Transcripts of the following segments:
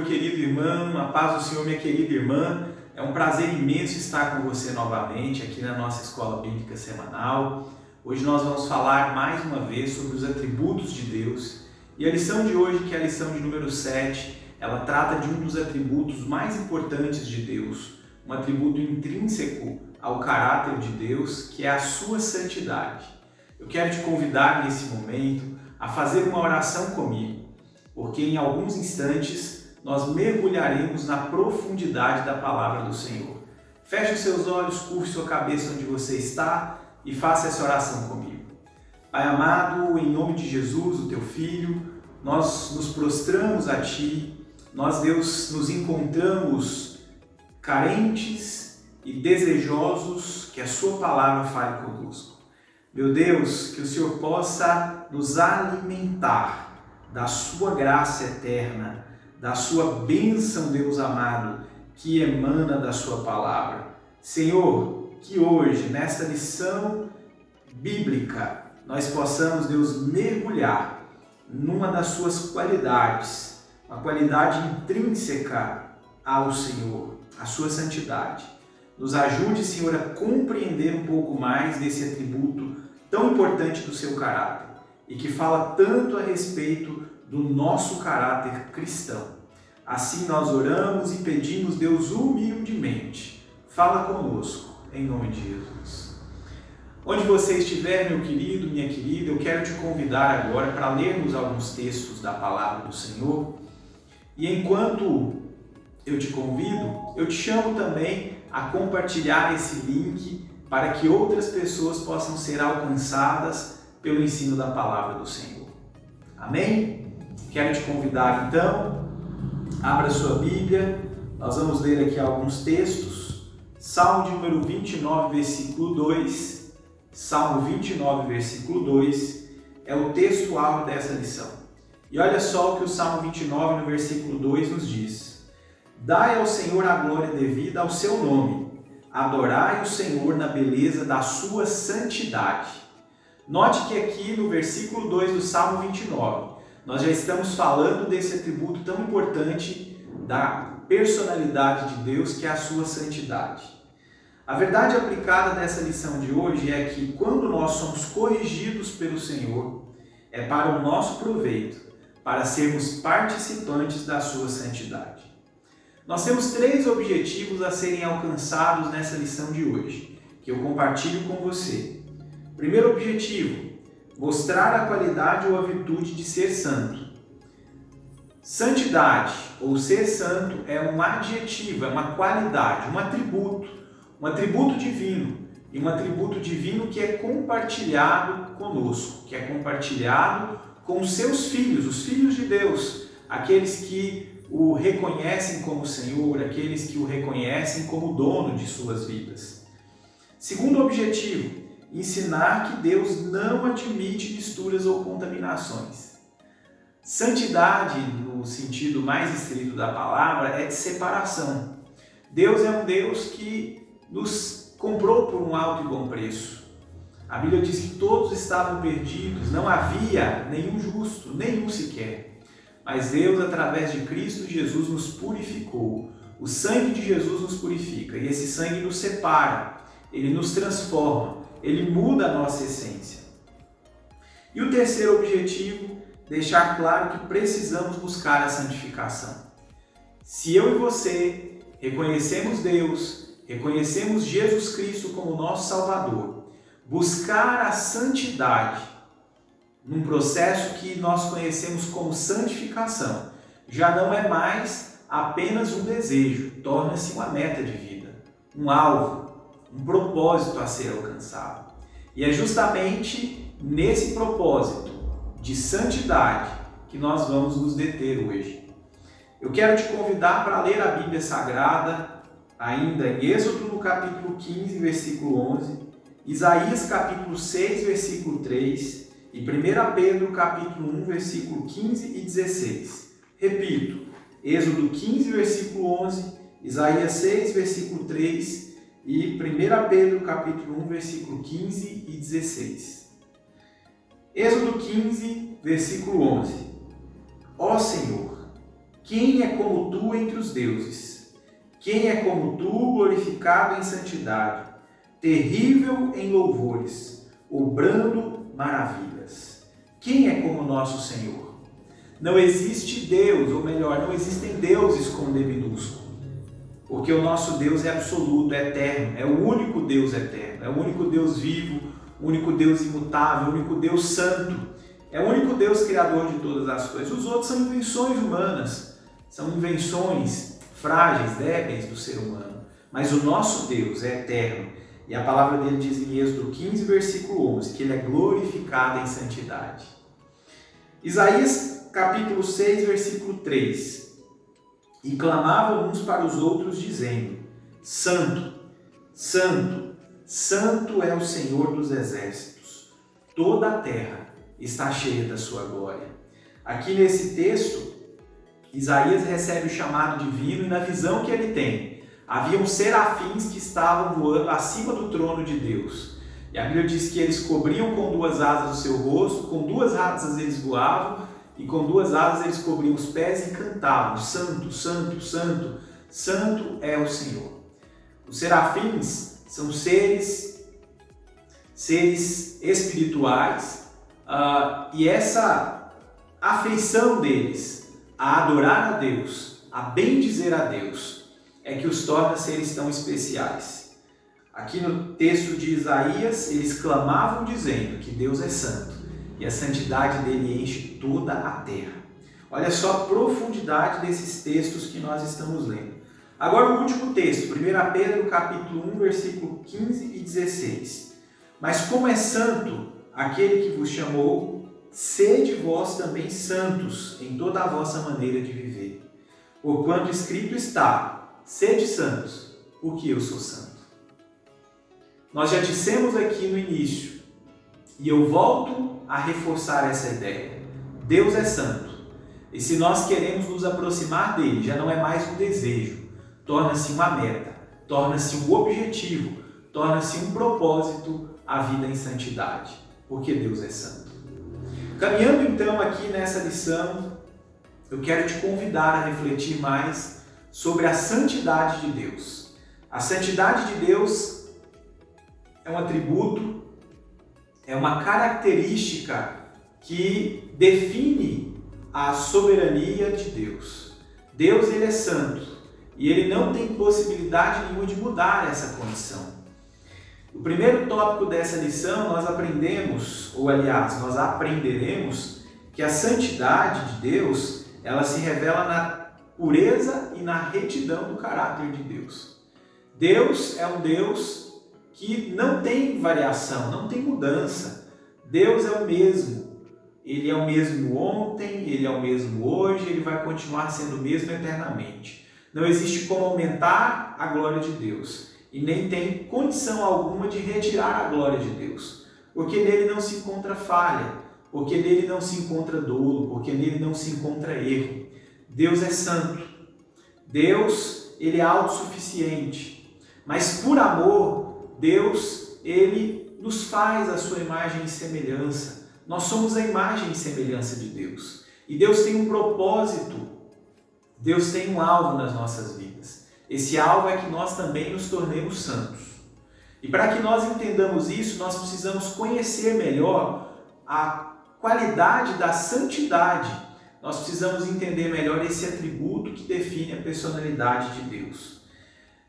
meu querido irmão, a paz do Senhor, minha querida irmã. É um prazer imenso estar com você novamente aqui na nossa Escola Bíblica Semanal. Hoje nós vamos falar mais uma vez sobre os atributos de Deus. E a lição de hoje, que é a lição de número 7, ela trata de um dos atributos mais importantes de Deus, um atributo intrínseco ao caráter de Deus, que é a sua santidade. Eu quero te convidar nesse momento a fazer uma oração comigo, porque em alguns instantes nós mergulharemos na profundidade da palavra do Senhor. Feche os seus olhos, curve sua cabeça onde você está e faça essa oração comigo. Pai amado, em nome de Jesus, o teu Filho, nós nos prostramos a Ti, nós, Deus, nos encontramos carentes e desejosos que a Sua palavra fale conosco. Meu Deus, que o Senhor possa nos alimentar da Sua graça eterna, da Sua bênção, Deus amado, que emana da Sua palavra. Senhor, que hoje, nesta lição bíblica, nós possamos, Deus, mergulhar numa das Suas qualidades, uma qualidade intrínseca ao Senhor, a Sua santidade. Nos ajude, Senhor, a compreender um pouco mais desse atributo tão importante do Seu caráter e que fala tanto a respeito do nosso caráter cristão. Assim nós oramos e pedimos, Deus, humildemente. Fala conosco, em nome de Jesus. Onde você estiver, meu querido, minha querida, eu quero te convidar agora para lermos alguns textos da palavra do Senhor. E enquanto eu te convido, eu te chamo também a compartilhar esse link para que outras pessoas possam ser alcançadas pelo ensino da palavra do Senhor. Amém? Quero te convidar então, abra sua Bíblia, nós vamos ler aqui alguns textos. Salmo de número 29, versículo 2. Salmo 29, versículo 2 é o texto-alvo dessa lição. E olha só o que o Salmo 29, no versículo 2 nos diz. Dai ao Senhor a glória devida ao seu nome. Adorai o Senhor na beleza da sua santidade. Note que aqui no versículo 2 do Salmo 29, nós já estamos falando desse atributo tão importante da personalidade de Deus, que é a sua santidade. A verdade aplicada nessa lição de hoje é que quando nós somos corrigidos pelo Senhor, é para o nosso proveito, para sermos participantes da sua santidade. Nós temos 3 objetivos a serem alcançados nessa lição de hoje, que eu compartilho com você. Primeiro objetivo, mostrar a qualidade ou a virtude de ser santo. Santidade, ou ser santo, é um adjetivo, é uma qualidade, um atributo divino, e um atributo divino que é compartilhado conosco, que é compartilhado com os seus filhos, os filhos de Deus, aqueles que o reconhecem como Senhor, aqueles que o reconhecem como dono de suas vidas. Segundo objetivo, ensinar que Deus não admite misturas ou contaminações. Santidade, no sentido mais estrito da palavra, é de separação. Deus é um Deus que nos comprou por um alto e bom preço. A Bíblia diz que todos estavam perdidos, não havia nenhum justo, nenhum sequer. Mas Deus, através de Cristo Jesus, nos purificou. O sangue de Jesus nos purifica e esse sangue nos separa, ele nos transforma, ele muda a nossa essência. E o terceiro objetivo, deixar claro que precisamos buscar a santificação. Se eu e você reconhecemos Deus, reconhecemos Jesus Cristo como nosso Salvador, buscar a santidade num processo que nós conhecemos como santificação, já não é mais apenas um desejo, torna-se uma meta de vida, um alvo, um propósito a ser alcançado. E é justamente nesse propósito de santidade que nós vamos nos deter hoje. Eu quero te convidar para ler a Bíblia Sagrada, ainda em Êxodo no capítulo 15, versículo 11, Isaías capítulo 6, versículo 3, e 1 Pedro capítulo 1, versículo 15 e 16. Repito, Êxodo 15, versículo 11, Isaías 6, versículo 3 e 1 Pedro capítulo 1, versículo 15 e 16. Êxodo 15, versículo 11. Ó Senhor, Quem é como tu entre os deuses? Quem é como tu, glorificado em santidade, terrível em louvores, obrando maravilhas? Quem é como nosso Senhor? Não existe Deus, ou melhor, não existem deuses com D minúsculo, porque o nosso Deus é absoluto, é eterno, é o único Deus eterno, é o único Deus vivo, o único Deus imutável, o único Deus santo, é o único Deus criador de todas as coisas. Os outros são invenções humanas, são invenções frágeis, débeis do ser humano, mas o nosso Deus é eterno, e a palavra dele diz em Êxodo 15, versículo 11, que ele é glorificado em santidade. Isaías capítulo 6, versículo 3, e clamavam uns para os outros, dizendo: Santo, Santo, Santo é o Senhor dos exércitos, toda a terra está cheia da sua glória. Aqui nesse texto, Isaías recebe o chamado divino, e na visão que ele tem, haviam serafins que estavam voando acima do trono de Deus. E a Bíblia diz que eles cobriam com 2 asas o seu rosto, com 2 asas eles voavam, e com 2 asas eles cobriam os pés e cantavam: Santo, Santo, Santo, Santo é o Senhor. Os serafins são seres espirituais, e essa afeição deles a adorar a Deus, a bendizer a Deus, é que os torna seres tão especiais. Aqui no texto de Isaías, eles clamavam dizendo que Deus é santo, e a santidade dele enche toda a terra. Olha só a profundidade desses textos que nós estamos lendo. Agora o último texto, 1 Pedro capítulo 1, versículo 15 e 16. Mas como é santo aquele que vos chamou, sede vós também santos em toda a vossa maneira de viver. Porquanto escrito está: sede santos, porque eu sou santo. Nós já dissemos aqui no início, e eu volto a reforçar essa ideia: Deus é santo, e se nós queremos nos aproximar dele, já não é mais um desejo, torna-se uma meta, torna-se um objetivo, torna-se um propósito a vida em santidade, porque Deus é santo. Caminhando então aqui nessa lição, eu quero te convidar a refletir mais sobre a santidade de Deus. A santidade de Deus é um atributo, é uma característica que define a soberania de Deus. Deus, ele é santo e ele não tem possibilidade nenhuma de mudar essa condição. O primeiro tópico dessa lição nós aprendemos, ou aliás, nós aprenderemos que a santidade de Deus, ela se revela na pureza e na retidão do caráter de Deus. Deus é um Deus que não tem variação, não tem mudança. Deus é o mesmo. Ele é o mesmo ontem, ele é o mesmo hoje, ele vai continuar sendo o mesmo eternamente. Não existe como aumentar a glória de Deus e nem tem condição alguma de retirar a glória de Deus, porque nele não se encontra falha, porque nele não se encontra dolo, porque nele não se encontra erro. Deus é santo. Deus, ele é autossuficiente. Mas por amor, Deus, ele nos faz a sua imagem e semelhança. Nós somos a imagem e semelhança de Deus. E Deus tem um propósito, Deus tem um alvo nas nossas vidas. Esse alvo é que nós também nos tornemos santos. E para que nós entendamos isso, nós precisamos conhecer melhor a qualidade da santidade. Nós precisamos entender melhor esse atributo que define a personalidade de Deus.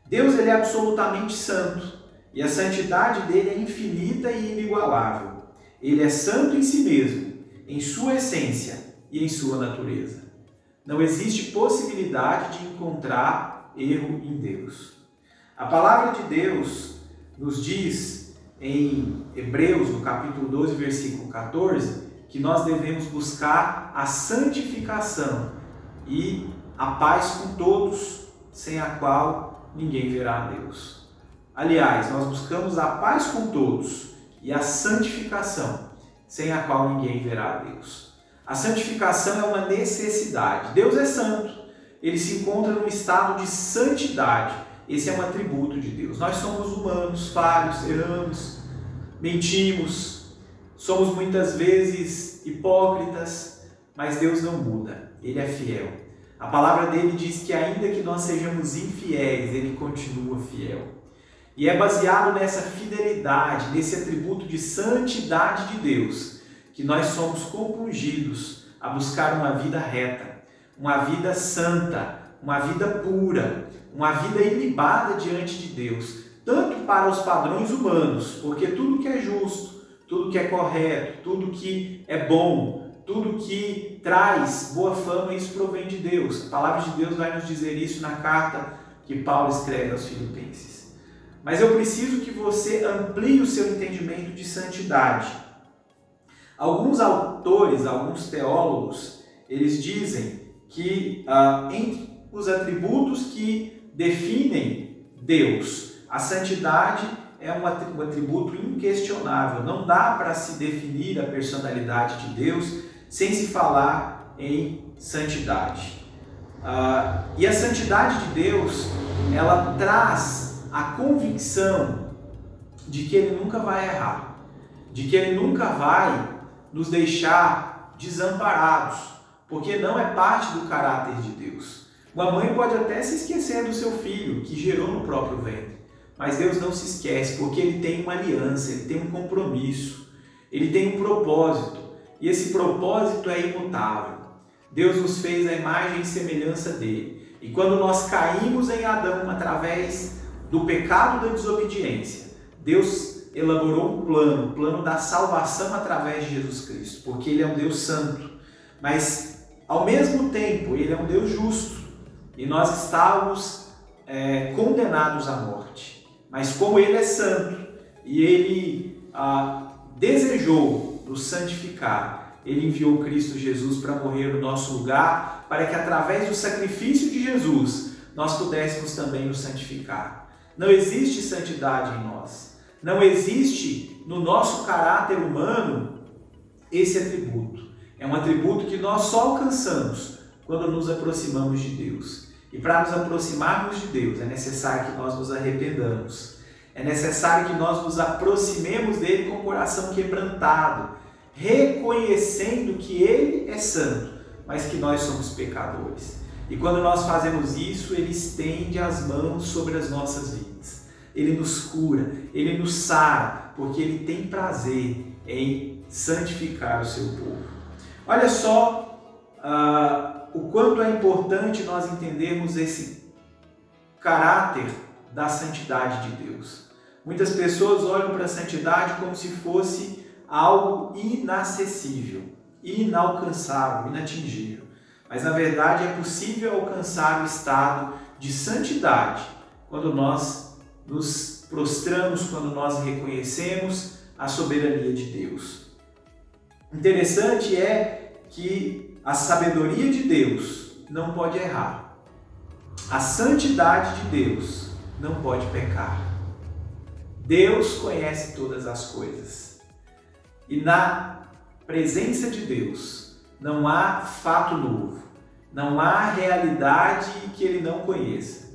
Deus, ele é absolutamente santo e a santidade dele é infinita e inigualável. Ele é santo em si mesmo, em sua essência e em sua natureza. Não existe possibilidade de encontrar erro em Deus. A palavra de Deus nos diz em Hebreus, no capítulo 12, versículo 14, que nós devemos buscar a santificação e a paz com todos, sem a qual ninguém verá a Deus. Aliás, nós buscamos a paz com todos e a santificação, sem a qual ninguém verá a Deus. A santificação é uma necessidade. Deus é santo. Ele se encontra num estado de santidade. Esse é um atributo de Deus. Nós somos humanos, falhos, erramos, mentimos, somos muitas vezes hipócritas, mas Deus não muda. Ele é fiel. A palavra dele diz que ainda que nós sejamos infiéis, ele continua fiel. E é baseado nessa fidelidade, nesse atributo de santidade de Deus, que nós somos compungidos a buscar uma vida reta, uma vida santa, uma vida pura, uma vida ilibada diante de Deus, tanto para os padrões humanos, porque tudo que é justo, tudo que é correto, tudo que é bom, tudo que traz boa fama, isso provém de Deus. A palavra de Deus vai nos dizer isso na carta que Paulo escreve aos Filipenses. Mas eu preciso que você amplie o seu entendimento de santidade. Alguns autores, alguns teólogos, eles dizem que entre os atributos que definem Deus, a santidade é um atributo inquestionável. Não dá para se definir a personalidade de Deus sem se falar em santidade. E a santidade de Deus, ela traz a convicção de que Ele nunca vai errar, de que Ele nunca vai nos deixar desamparados, porque não é parte do caráter de Deus. Uma mãe pode até se esquecer do seu filho, que gerou no próprio ventre, mas Deus não se esquece, porque Ele tem uma aliança, Ele tem um compromisso, Ele tem um propósito, e esse propósito é imutável. Deus nos fez a imagem e semelhança dele, e quando nós caímos em Adão através do pecado da desobediência, Deus elaborou um plano, o plano da salvação através de Jesus Cristo, porque Ele é um Deus santo, mas ao mesmo tempo Ele é um Deus justo, e nós estávamos condenados à morte. Mas como Ele é santo e Ele desejou nos santificar, Ele enviou Cristo Jesus para morrer no nosso lugar, para que através do sacrifício de Jesus nós pudéssemos também nos santificar. Não existe santidade em nós, não existe no nosso caráter humano esse atributo. É um atributo que nós só alcançamos quando nos aproximamos de Deus. E para nos aproximarmos de Deus é necessário que nós nos arrependamos. É necessário que nós nos aproximemos dele com o coração quebrantado, reconhecendo que Ele é santo, mas que nós somos pecadores. E quando nós fazemos isso, Ele estende as mãos sobre as nossas vidas. Ele nos cura, Ele nos sara, porque Ele tem prazer em santificar o seu povo. Olha só o quanto é importante nós entendermos esse caráter da santidade de Deus. Muitas pessoas olham para a santidade como se fosse algo inacessível, inalcançável, inatingível. Mas na verdade é possível alcançar o estado de santidade quando nós nos prostramos, quando nós reconhecemos a soberania de Deus. Interessante é que a sabedoria de Deus não pode errar. A santidade de Deus não pode pecar. Deus conhece todas as coisas. E na presença de Deus não há fato novo, não há realidade que Ele não conheça.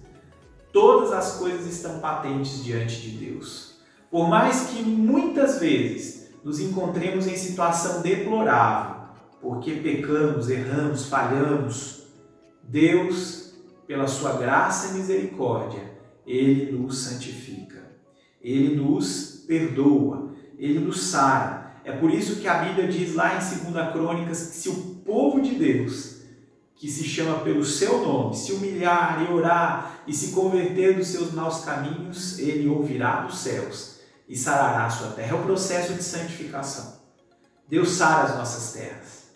Todas as coisas estão patentes diante de Deus. Por mais que muitas vezes nos encontremos em situação deplorável, porque pecamos, erramos, falhamos, Deus, pela sua graça e misericórdia, Ele nos santifica, Ele nos perdoa, Ele nos sara. É por isso que a Bíblia diz lá em 2 Crônicas que se o povo de Deus, que se chama pelo seu nome, se humilhar e orar e se converter dos seus maus caminhos, Ele ouvirá dos céus e sarará a sua terra. É o processo de santificação. Deus sara as nossas terras.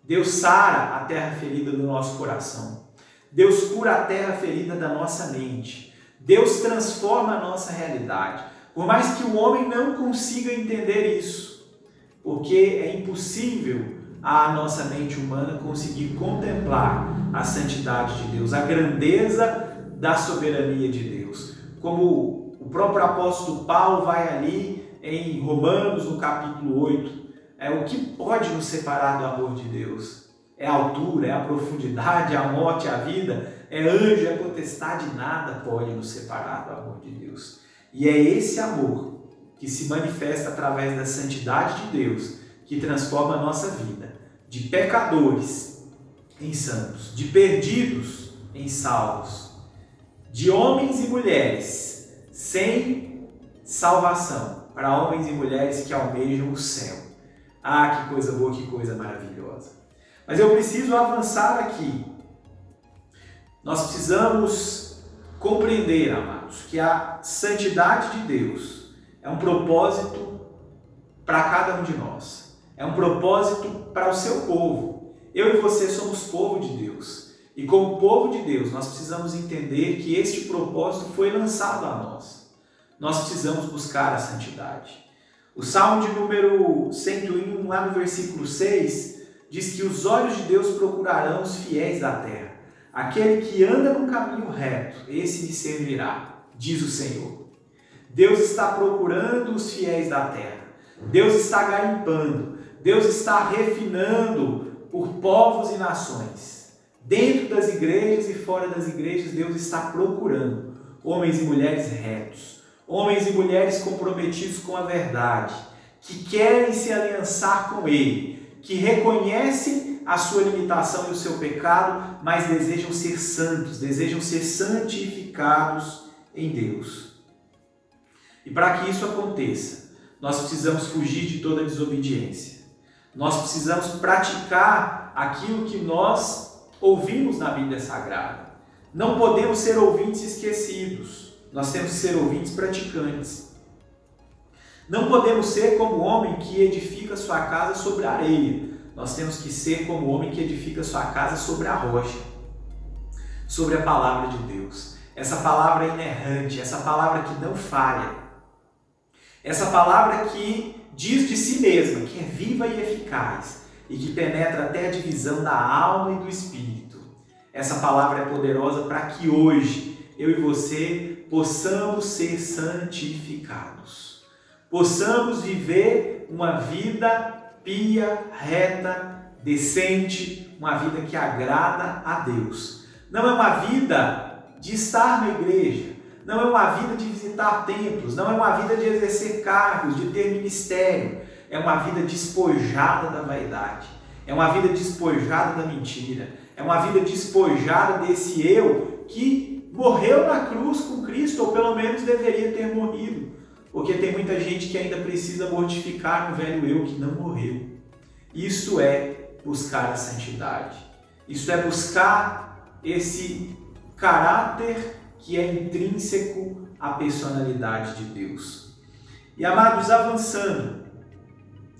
Deus sara a terra ferida do nosso coração. Deus cura a terra ferida da nossa mente. Deus transforma a nossa realidade. Por mais que o homem não consiga entender isso, porque é impossível a nossa mente humana conseguir contemplar a santidade de Deus, a grandeza da soberania de Deus. Como o próprio apóstolo Paulo vai ali em Romanos, no capítulo 8, o que pode nos separar do amor de Deus? É a altura, é a profundidade, é a morte, é a vida, é anjo, é potestade, nada pode nos separar do amor de Deus. E é esse amor que se manifesta através da santidade de Deus, que transforma a nossa vida de pecadores em santos, de perdidos em salvos, de homens e mulheres sem salvação, para homens e mulheres que almejam o céu. Ah, que coisa boa, que coisa maravilhosa. Mas eu preciso avançar aqui. Nós precisamos compreender, amados, que a santidade de Deus é um propósito para cada um de nós. É um propósito para o seu povo. Eu e você somos povo de Deus. E como povo de Deus, nós precisamos entender que este propósito foi lançado a nós. Nós precisamos buscar a santidade. O Salmo de número 101, lá no versículo 6, diz que os olhos de Deus procurarão os fiéis da terra. Aquele que anda no caminho reto, esse me servirá, diz o Senhor. Deus está procurando os fiéis da terra. Deus está garimpando. Deus está refinando por povos e nações. Dentro das igrejas e fora das igrejas, Deus está procurando homens e mulheres retos. Homens e mulheres comprometidos com a verdade. Que querem se aliançar com Ele. Que reconhecem a sua limitação e o seu pecado, mas desejam ser santos, desejam ser santificados em Deus. E para que isso aconteça, nós precisamos fugir de toda desobediência. Nós precisamos praticar aquilo que nós ouvimos na Bíblia Sagrada. Não podemos ser ouvintes esquecidos, nós temos que ser ouvintes praticantes. Não podemos ser como o homem que edifica sua casa sobre a areia. Nós temos que ser como o homem que edifica sua casa sobre a rocha, sobre a palavra de Deus. Essa palavra inerrante, essa palavra que não falha, essa palavra que diz de si mesma, que é viva e eficaz e que penetra até a divisão da alma e do espírito. Essa palavra é poderosa para que hoje eu e você possamos ser santificados, possamos viver uma vida pia, reta, decente, uma vida que agrada a Deus. Não é uma vida de estar na igreja, não é uma vida de visitar templos, não é uma vida de exercer cargos, de ter ministério. É uma vida despojada da vaidade, é uma vida despojada da mentira, é uma vida despojada desse eu que morreu na cruz com Cristo, ou pelo menos deveria ter morrido. Porque tem muita gente que ainda precisa mortificar no velho eu que não morreu. Isso é buscar a santidade. Isso é buscar esse caráter que é intrínseco à personalidade de Deus. E amados, avançando,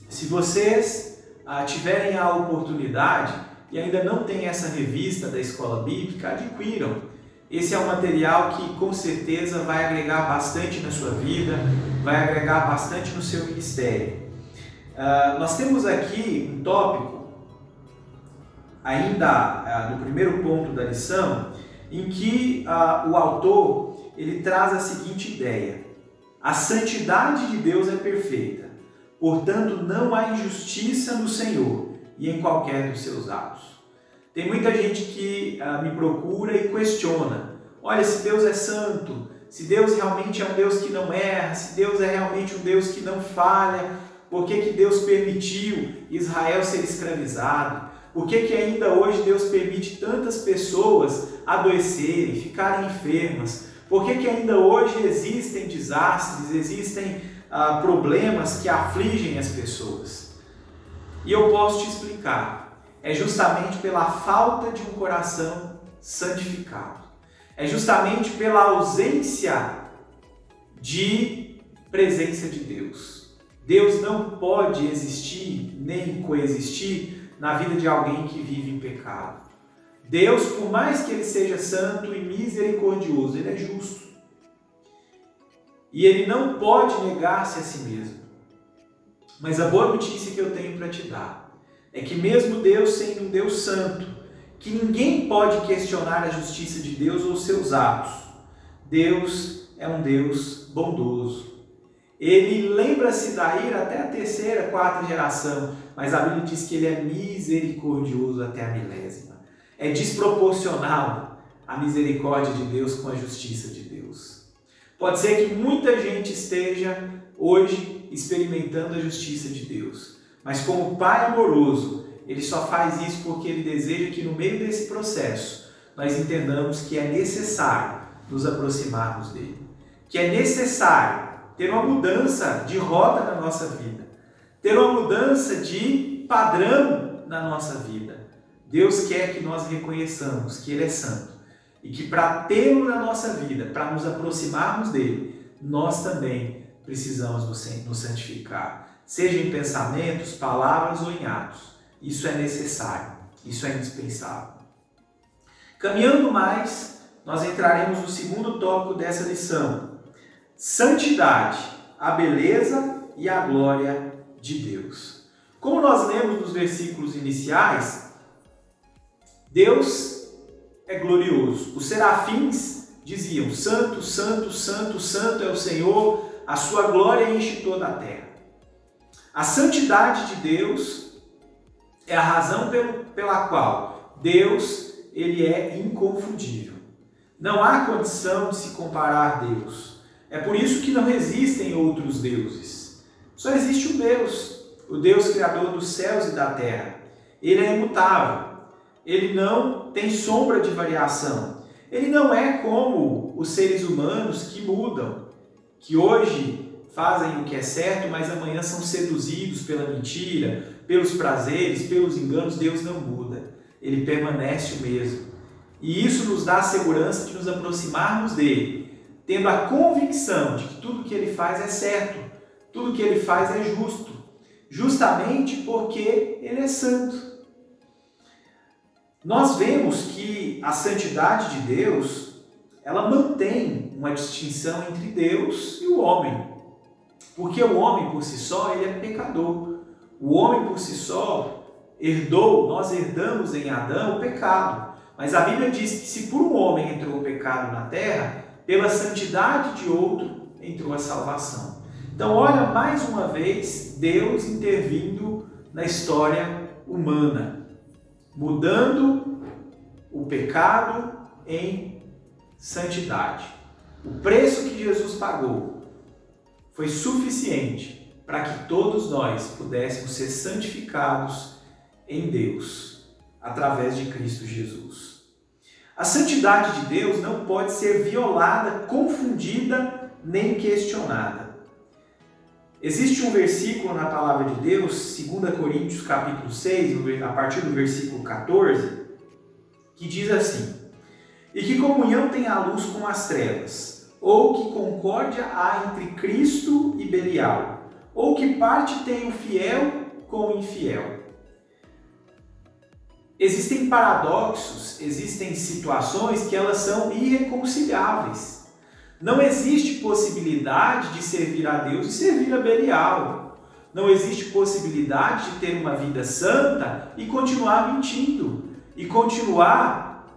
se vocês tiverem a oportunidade e ainda não têm essa revista da Escola Bíblica, adquiram. Esse é um material que com certeza vai agregar bastante na sua vida, vai agregar bastante no seu ministério. Nós temos aqui um tópico, ainda no primeiro ponto da lição, em que o autor ele traz a seguinte ideia: a santidade de Deus é perfeita, portanto não há injustiça no Senhor e em qualquer dos seus atos. Tem muita gente que me procura e questiona: olha, se Deus é santo, se Deus realmente é um Deus que não erra, se Deus é realmente um Deus que não falha, por que Deus permitiu Israel ser escravizado? Por que ainda hoje Deus permite tantas pessoas adoecerem, ficarem enfermas? Por que ainda hoje existem desastres, existem problemas que afligem as pessoas? E eu posso te explicar. É justamente pela falta de um coração santificado. É justamente pela ausência de presença de Deus. Deus não pode existir nem coexistir na vida de alguém que vive em pecado. Deus, por mais que Ele seja santo e misericordioso, Ele é justo. E Ele não pode negar-se a si mesmo. Mas a boa notícia que eu tenho para te dar é que mesmo Deus sendo um Deus santo, que ninguém pode questionar a justiça de Deus ou seus atos, Deus é um Deus bondoso. Ele lembra-se da ira até a terceira, quarta geração, mas a Bíblia diz que Ele é misericordioso até a milésima. É desproporcional a misericórdia de Deus com a justiça de Deus. Pode ser que muita gente esteja hoje experimentando a justiça de Deus, mas como Pai amoroso, ele só faz isso porque ele deseja que no meio desse processo nós entendamos que é necessário nos aproximarmos dele, que é necessário ter uma mudança de rota na nossa vida, ter uma mudança de padrão na nossa vida. Deus quer que nós reconheçamos que ele é santo e que para tê-lo na nossa vida, para nos aproximarmos dele, nós também precisamos nos santificar, seja em pensamentos, palavras ou em atos. Isso é necessário, isso é indispensável. Caminhando mais, nós entraremos no segundo tópico dessa lição: santidade, a beleza e a glória de Deus. Como nós lemos nos versículos iniciais, Deus é glorioso. Os serafins diziam: santo, santo, santo, santo é o Senhor, a sua glória enche toda a terra. A santidade de Deus é a razão pela qual Deus ele é inconfundível. Não há condição de se comparar a Deus. É por isso que não existem outros deuses. Só existe um Deus, o Deus criador dos céus e da terra. Ele é imutável. Ele não tem sombra de variação. Ele não é como os seres humanos que mudam, que hoje fazem o que é certo, mas amanhã são seduzidos pela mentira, pelos prazeres, pelos enganos. Deus não muda. Ele permanece o mesmo. E isso nos dá a segurança de nos aproximarmos dele, tendo a convicção de que tudo que ele faz é certo, tudo que ele faz é justo, justamente porque ele é santo. Nós vemos que a santidade de Deus, ela mantém uma distinção entre Deus e o homem. Porque o homem por si só, ele é pecador. O homem por si só nós herdamos em Adão o pecado. Mas a Bíblia diz que se por um homem entrou o pecado na terra, pela santidade de outro entrou a salvação. Então olha mais uma vez Deus intervindo na história humana, mudando o pecado em santidade. O preço que Jesus pagou foi suficiente para que todos nós pudéssemos ser santificados em Deus, através de Cristo Jesus. A santidade de Deus não pode ser violada, confundida, nem questionada. Existe um versículo na palavra de Deus, 2 Coríntios capítulo 6, a partir do versículo 14, que diz assim: e que comunhão tem a luz com as trevas? Ou que concórdia há entre Cristo e Belial? Ou que parte tem o fiel com o infiel? Existem paradoxos, existem situações que elas são irreconciliáveis. Não existe possibilidade de servir a Deus e servir a Belial. Não existe possibilidade de ter uma vida santa e continuar mentindo, e continuar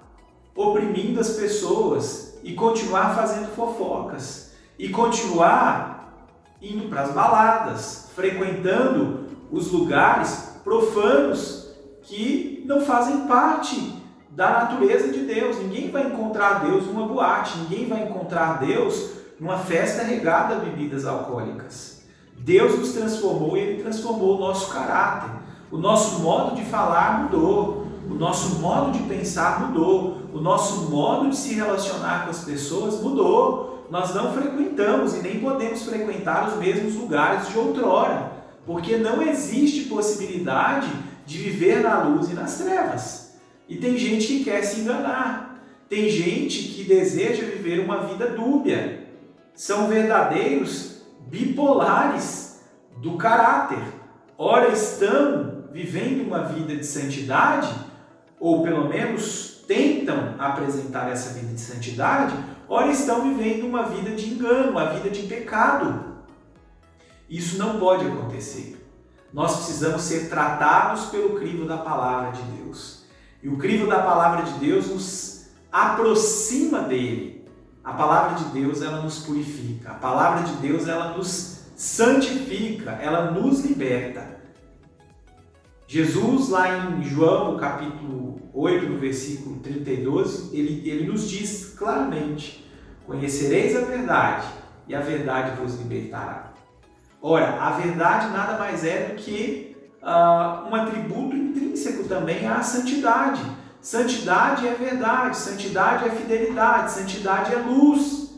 oprimindo as pessoas, e continuar fazendo fofocas, e continuar indo para as baladas, frequentando os lugares profanos que não fazem parte da natureza de Deus. Ninguém vai encontrar Deus numa boate, ninguém vai encontrar Deus numa festa regada a bebidas alcoólicas. Deus nos transformou e Ele transformou o nosso caráter. O nosso modo de falar mudou, o nosso modo de pensar mudou, o nosso modo de se relacionar com as pessoas mudou. Nós não frequentamos e nem podemos frequentar os mesmos lugares de outrora, porque não existe possibilidade de viver na luz e nas trevas. E tem gente que quer se enganar, tem gente que deseja viver uma vida dúbia. São verdadeiros bipolares do caráter. Ora estão vivendo uma vida de santidade, ou pelo menos tentam apresentar essa vida de santidade, ora estão vivendo uma vida de engano, uma vida de pecado. Isso não pode acontecer. Nós precisamos ser tratados pelo crivo da palavra de Deus. E o crivo da palavra de Deus nos aproxima dele. A palavra de Deus, ela nos purifica. A palavra de Deus, ela nos santifica, ela nos liberta. Jesus, lá em João, no capítulo 8, no versículo 32, ele nos diz claramente: conhecereis a verdade, e a verdade vos libertará. Ora, a verdade nada mais é do que um atributo intrínseco também à santidade. Santidade é verdade, santidade é fidelidade, santidade é luz.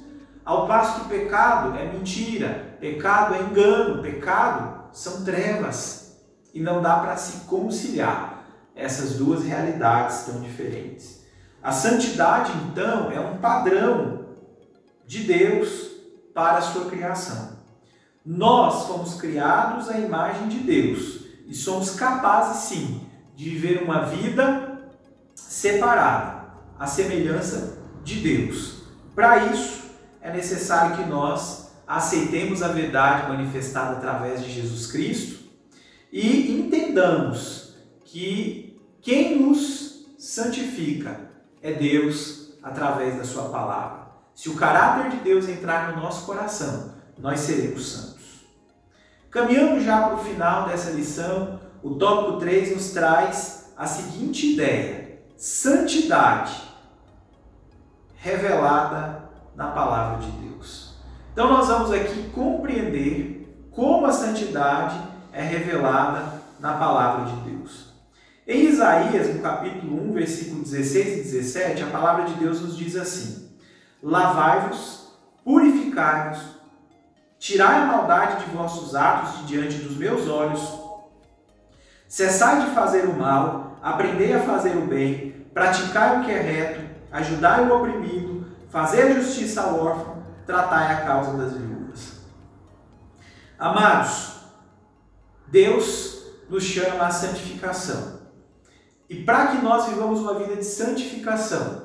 Ao passo que pecado é mentira, pecado é engano, pecado são trevas. E não dá para se conciliar essas duas realidades tão diferentes. A santidade, então, é um padrão de Deus para a sua criação. Nós fomos criados à imagem de Deus e somos capazes, sim, de viver uma vida separada, à semelhança de Deus. Para isso, é necessário que nós aceitemos a verdade manifestada através de Jesus Cristo e entendamos que quem nos santifica é Deus através da sua palavra. Se o caráter de Deus entrar no nosso coração, nós seremos santos. Caminhando já para o final dessa lição, o tópico 3 nos traz a seguinte ideia: santidade revelada na palavra de Deus. Então nós vamos aqui compreender como a santidade é revelada na palavra de Deus. Em Isaías, no capítulo 1, versículo 16 e 17, a palavra de Deus nos diz assim: lavai-vos, purificai-vos, tirai a maldade de vossos atos de diante dos meus olhos, cessai de fazer o mal, aprendei a fazer o bem, praticai o que é reto, ajudai o oprimido, fazei a justiça ao órfão, tratai a causa das viúvas. Amados, Deus nos chama à santificação. E para que nós vivamos uma vida de santificação,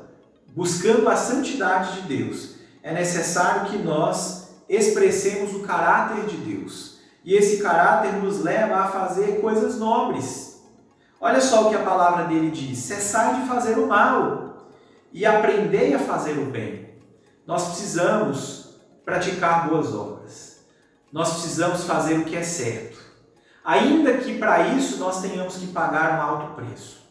buscando a santidade de Deus, é necessário que nós expressemos o caráter de Deus. E esse caráter nos leva a fazer coisas nobres. Olha só o que a palavra dele diz: cessai de fazer o mal e aprendei a fazer o bem. Nós precisamos praticar boas obras. Nós precisamos fazer o que é certo. Ainda que para isso nós tenhamos que pagar um alto preço.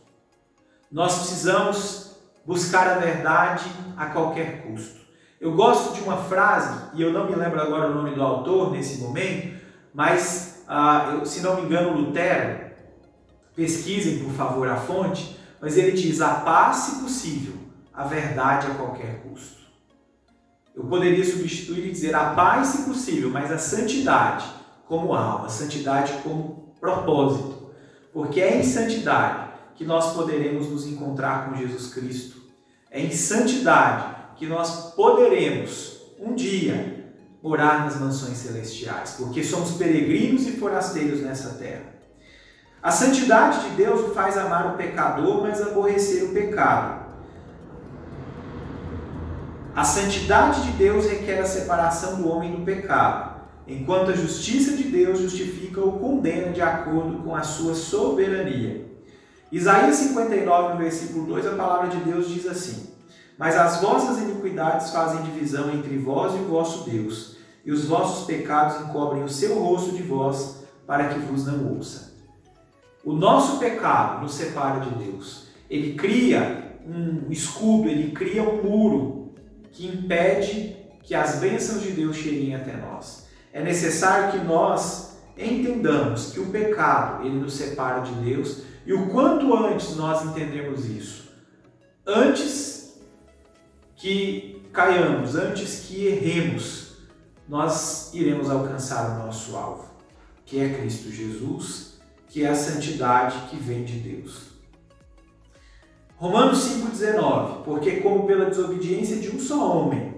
Nós precisamos buscar a verdade a qualquer custo. Eu gosto de uma frase, e eu não me lembro agora o nome do autor nesse momento, mas, se não me engano, Lutero, pesquisem por favor a fonte, mas ele diz: a paz, se possível, a verdade a qualquer custo. Eu poderia substituir e dizer a paz, se possível, mas a santidade como alma, a santidade como propósito, porque é em santidade que nós poderemos nos encontrar com Jesus Cristo. É em santidade que nós poderemos, um dia, morar nas mansões celestiais, porque somos peregrinos e forasteiros nessa terra. A santidade de Deus o faz amar o pecador, mas aborrecer o pecado. A santidade de Deus requer a separação do homem do pecado, enquanto a justiça de Deus justifica ou condena de acordo com a sua soberania. Isaías 59, no versículo 2, a palavra de Deus diz assim: mas as vossas iniquidades fazem divisão entre vós e o vosso Deus, e os vossos pecados encobrem o seu rosto de vós, para que vos não ouça. O nosso pecado nos separa de Deus. Ele cria um escudo, ele cria um muro que impede que as bênçãos de Deus cheguem até nós. É necessário que nós entendamos que o pecado, ele nos separa de Deus, e o quanto antes nós entendemos isso, antes que caiamos, antes que erremos, nós iremos alcançar o nosso alvo, que é Cristo Jesus, que é a santidade que vem de Deus. Romanos 5,19: porque como pela desobediência de um só homem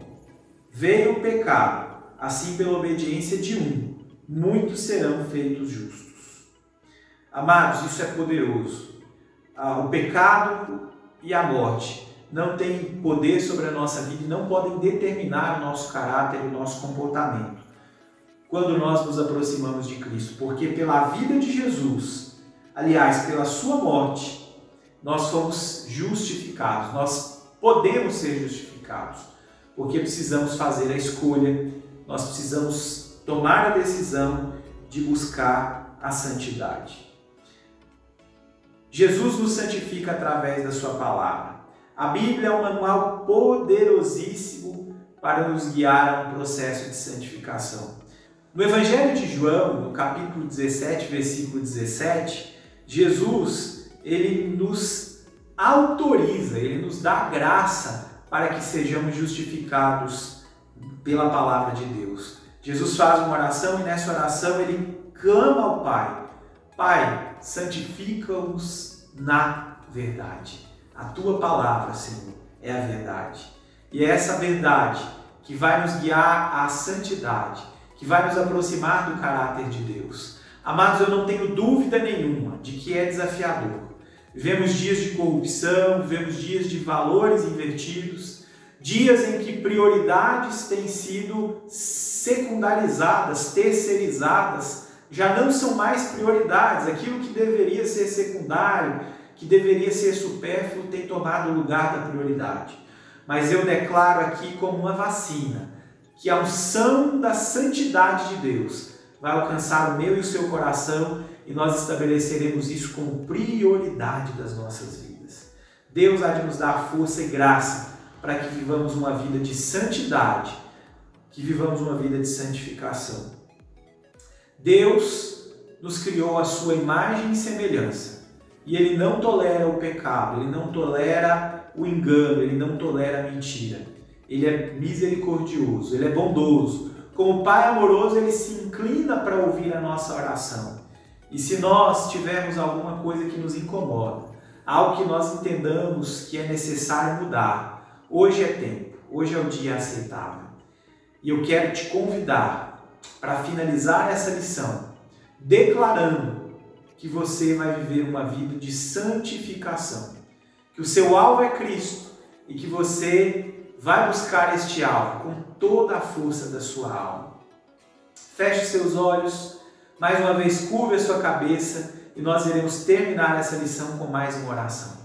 veio o pecado, assim pela obediência de um, muitos serão feitos justos. Amados, isso é poderoso. O pecado e a morte não têm poder sobre a nossa vida e não podem determinar o nosso caráter e o nosso comportamento quando nós nos aproximamos de Cristo, porque pela vida de Jesus, aliás, pela sua morte, nós fomos justificados, nós podemos ser justificados, porque precisamos fazer a escolha, nós precisamos tomar a decisão de buscar a santidade. Jesus nos santifica através da sua palavra. A Bíblia é um manual poderosíssimo para nos guiar a um processo de santificação. No Evangelho de João, no capítulo 17, versículo 17, Jesus, ele nos autoriza, ele nos dá graça para que sejamos justificados pela palavra de Deus. Jesus faz uma oração e nessa oração ele clama ao Pai: Pai, santifica-os na verdade. A tua palavra, Senhor, é a verdade. E é essa verdade que vai nos guiar à santidade, que vai nos aproximar do caráter de Deus. Amados, eu não tenho dúvida nenhuma de que é desafiador. Vivemos dias de corrupção, vivemos dias de valores invertidos, dias em que prioridades têm sido secundarizadas, terceirizadas, já não são mais prioridades. Aquilo que deveria ser secundário, que deveria ser supérfluo, tem tomado o lugar da prioridade. Mas eu declaro aqui como uma vacina, que a unção da santidade de Deus vai alcançar o meu e o seu coração e nós estabeleceremos isso como prioridade das nossas vidas. Deus há de nos dar força e graça para que vivamos uma vida de santidade, que vivamos uma vida de santificação. Deus nos criou à sua imagem e semelhança e Ele não tolera o pecado, Ele não tolera o engano, Ele não tolera a mentira. Ele é misericordioso, Ele é bondoso. Como Pai amoroso, Ele se inclina para ouvir a nossa oração. E se nós tivermos alguma coisa que nos incomoda, algo que nós entendamos que é necessário mudar, hoje é tempo, hoje é o dia aceitável. E eu quero te convidar para finalizar essa lição, declarando que você vai viver uma vida de santificação, que o seu alvo é Cristo e que você vai buscar este alvo com toda a força da sua alma. Feche os seus olhos, mais uma vez curve a sua cabeça e nós iremos terminar essa lição com mais uma oração.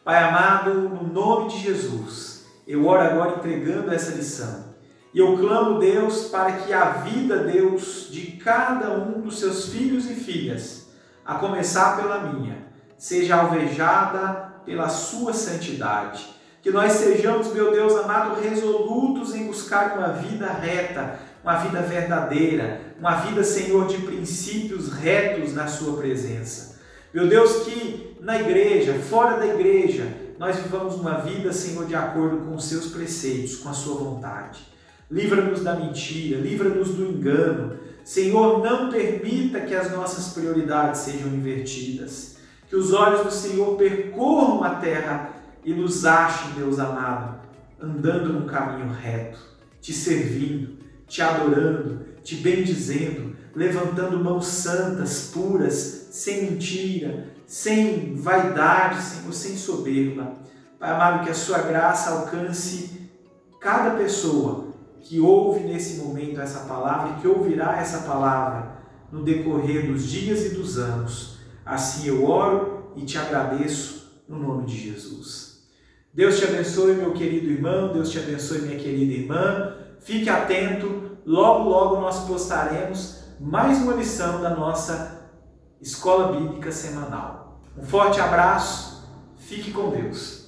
Pai amado, no nome de Jesus, eu oro agora entregando essa lição. E eu clamo, Deus, para que a vida, Deus, de cada um dos seus filhos e filhas, a começar pela minha, seja alvejada pela sua santidade. Que nós sejamos, meu Deus amado, resolutos em buscar uma vida reta, uma vida verdadeira, uma vida, Senhor, de princípios retos na sua presença. Meu Deus, que na igreja, fora da igreja, nós vivamos uma vida, Senhor, de acordo com os seus preceitos, com a sua vontade. Livra-nos da mentira, livra-nos do engano. Senhor, não permita que as nossas prioridades sejam invertidas. Que os olhos do Senhor percorram a terra e nos achem, Deus amado, andando num caminho reto, te servindo, te adorando, te bendizendo, levantando mãos santas, puras, sem mentira, sem vaidade, Senhor, sem soberba. Pai amado, que a sua graça alcance cada pessoa que ouve nesse momento essa palavra e que ouvirá essa palavra no decorrer dos dias e dos anos. Assim eu oro e te agradeço no nome de Jesus. Deus te abençoe, meu querido irmão, Deus te abençoe, minha querida irmã. Fique atento, logo, logo nós postaremos mais uma lição da nossa Escola Bíblica Semanal. Um forte abraço, fique com Deus.